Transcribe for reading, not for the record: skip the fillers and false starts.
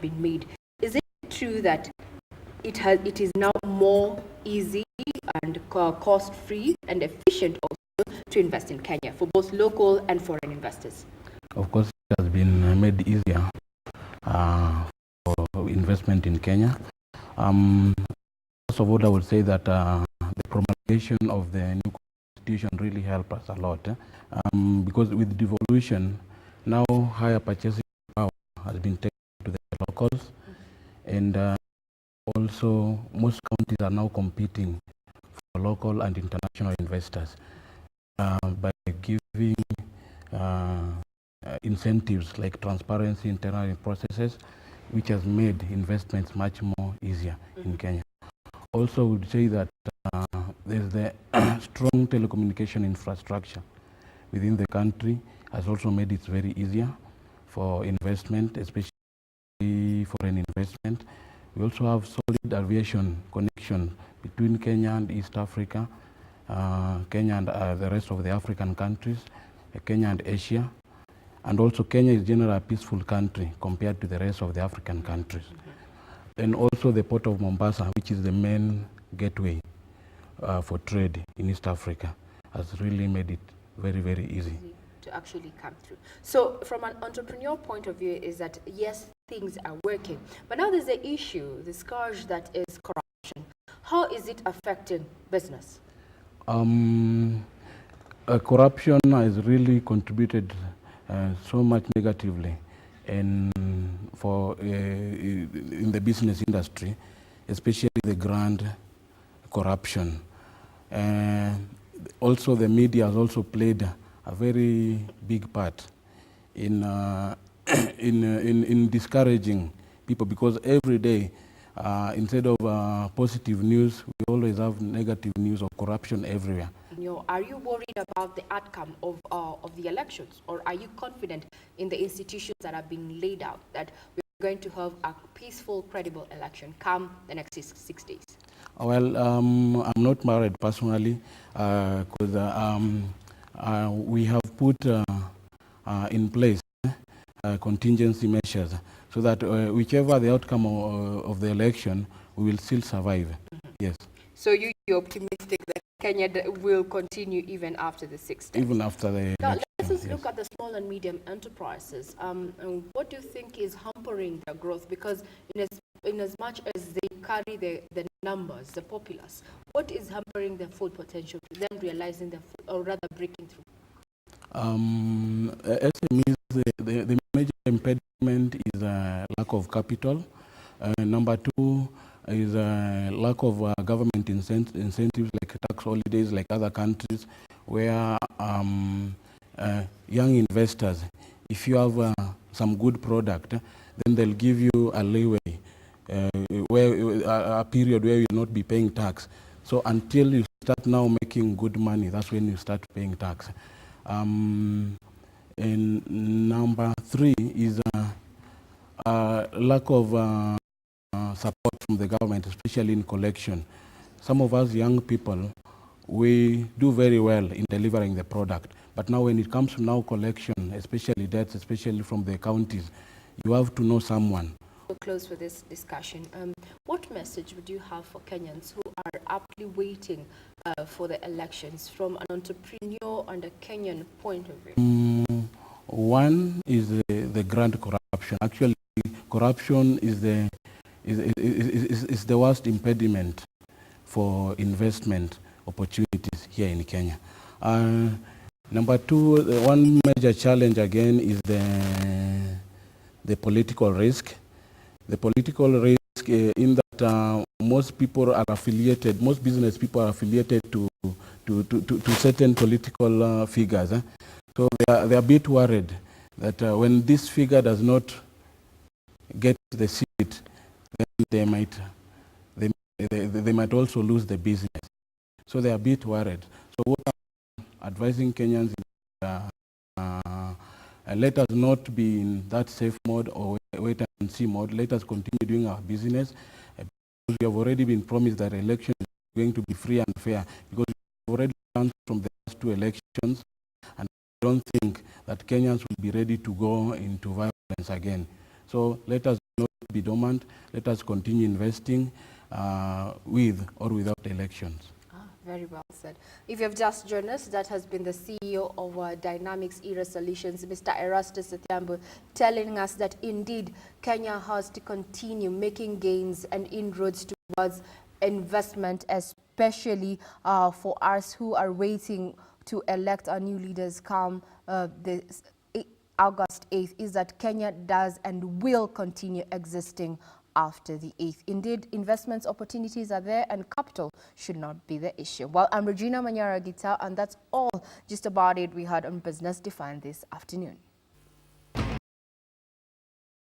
been made. Is it true that it is now more easy and cost-free and efficient also to invest in Kenya for both local and foreign investors? Of course, it has been made easier for investment in Kenya. First of all, I would say that the promulgation of the new constitution really helped us a lot, because with devolution, now higher purchasing power has been taken to the locals, and also most counties are now competing for local and international investors by giving incentives like transparency in tendering processes, which has made investments much more easier in Kenya. Also, would say that there's the strong telecommunication infrastructure within the country has also made it very easier for investment, especially foreign investment. We also have solid aviation connection between Kenya and East Africa, Kenya and the rest of the African countries, Kenya and Asia. And also Kenya is generally a peaceful country compared to the rest of the African countries. And also the port of Mombasa, which is the main gateway for trade in East Africa, has really made it very, very easy to actually come through. So from an entrepreneur point of view is that yes, things are working, but now there's the issue, the scourge that is corruption. How is it affecting business? Corruption has really contributed so much negatively in the business industry, especially the grand corruption. Also, the media has also played a very big part in discouraging people, because every day, instead of positive news, we always have negative news of corruption everywhere. Are you worried about the outcome of the elections, or are you confident in the institutions that are being laid out that we're going to have a peaceful, credible election come the next 6 days? Well, I'm not married personally, because we have put in place contingency measures so that whichever the outcome of the election, we will still survive. Yes. So you're optimistic that Kenya will continue even after the 6 days? Even after the election. Now, let's look at the small and medium enterprises. What do you think is hampering their growth? Because in as much as they carry the numbers, the populace, what is hampering their full potential, to them realizing their full, or rather breaking through? SMEs, the major impediment is lack of capital. Number two is lack of government incentives like tax holidays, like other countries, where young investors, if you have some good product, then they'll give you a leeway, a period where you'll not be paying tax. So until you start now making good money, that's when you start paying tax. And number three is lack of support from the government, especially in collection. Some of us young people, we do very well in delivering the product, but now when it comes to now collection, especially debts, especially from the counties, you have to know someone. We'll close with this discussion. What message would you have for Kenyans who are aptly waiting for the elections from an entrepreneur and a Kenyan point of view? One is the grand corruption. Actually, corruption is the worst impediment for investment opportunities here in Kenya. Number two, one major challenge again is the political risk. The political risk in that most people are affiliated, most business people are affiliated to certain political figures. So they are a bit worried that when this figure does not get the seat, then they might also lose the business. So they are a bit worried. So what I'm advising Kenyans is let us not be in that safe mode or wait and see mode. Let us continue doing our business. Because we have already been promised that election is going to be free and fair, because we've already learned from the last two elections, and I don't think that Kenyans will be ready to go into violence again. So let us not be dormant. Let us continue investing with or without elections. Very well said. If you have just joined us, that has been the CEO of Dynamics Era Solutions, Mr. Erastus Athiambo, telling us that indeed Kenya has to continue making gains and inroads towards investment, especially for us who are waiting to elect our new leaders come August 8th, is that Kenya does and will continue existing after the 8th. Indeed, investment opportunities are there and capital should not be the issue. Well, I'm Regina Manyara Gita, and that's all just about it we had on Business Defined this afternoon.